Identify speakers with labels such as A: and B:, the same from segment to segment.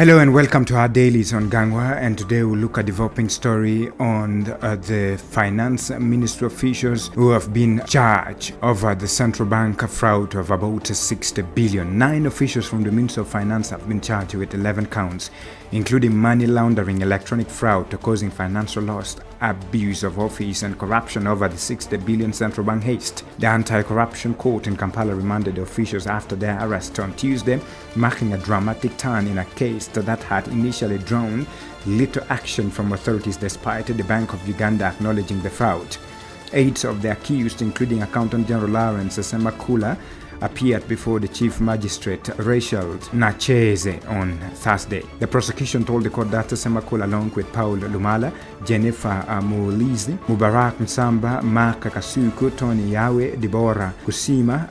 A: Hello and welcome to our dailies on Gangwa, and today we'll look at a developing story on the finance ministry officials who have been charged over the central bank fraud of about 60 billion. 9 officials from the Ministry of Finance have been charged with 11 counts, including money laundering, electronic fraud causing financial loss, abuse of office and corruption over the 60 billion central bank heist. The anti-corruption court in Kampala remanded the officials after their arrest on Tuesday, marking a dramatic turn in a case that had initially drawn little action from authorities despite the Bank of Uganda acknowledging the fraud. 8 of the accused, including Accountant General Lawrence Semakula, appeared before the Chief Magistrate Rachel Nacheze on Thursday. The prosecution told the court that Semakula, along with Paul Lumala, Jennifer Mulizi, Mubarak Nsamba, Mark Kasuku, Tony Yawe, Deborah Kusima,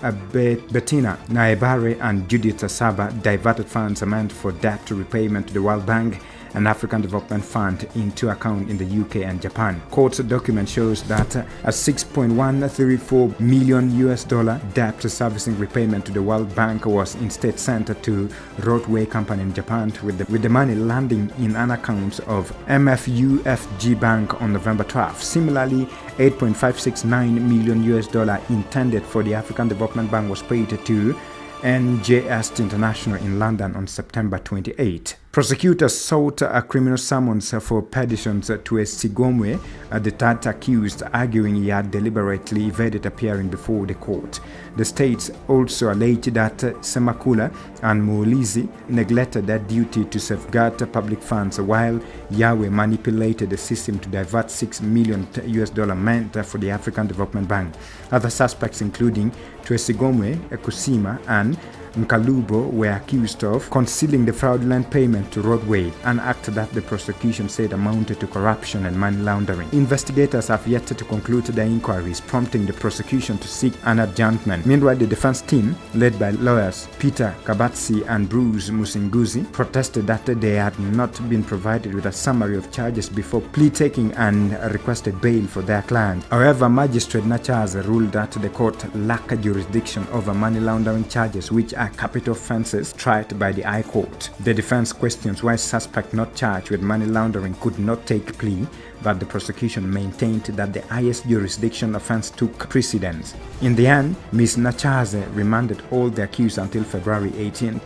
A: Bettina Naebare, and Judith Saba diverted funds meant for debt repayment to the World Bank and African Development Fund into account in the UK and Japan. Court's document shows that a $6.134 million debt servicing repayment to the World Bank was instead sent to Roadway Company in Japan, with the money landing in an account of MFUFG Bank on November 12. Similarly, $8.569 million intended for the African Development Bank was paid to NJS International in London on September 28. Prosecutors sought a criminal summons for petitions to Shs60bn, the third accused, arguing he had deliberately evaded appearing before the court. The states also alleged that Semakula and Mulizi neglected their duty to safeguard public funds, while Yahweh manipulated the system to divert $6 million meant for the African Development Bank. Other suspects, including Shs60bn, Kusima, and Mkalubo, were accused of concealing the fraudulent payment to Roadway, an act that the prosecution said amounted to corruption and money laundering. Investigators have yet to conclude their inquiries, prompting the prosecution to seek an adjournment. Meanwhile, the defense team, led by lawyers Peter Kabatsi and Bruce Musinguzi, protested that they had not been provided with a summary of charges before plea taking and requested bail for their client. However, Magistrate Nachaz ruled that the court lacked jurisdiction over money laundering charges, which are capital offenses tried by the High Court. The defense questions why suspect not charged with money laundering could not take plea, but the prosecution maintained that the highest jurisdiction offense took precedence. In the end, Ms. Nachaze remanded all the accused until February 18th.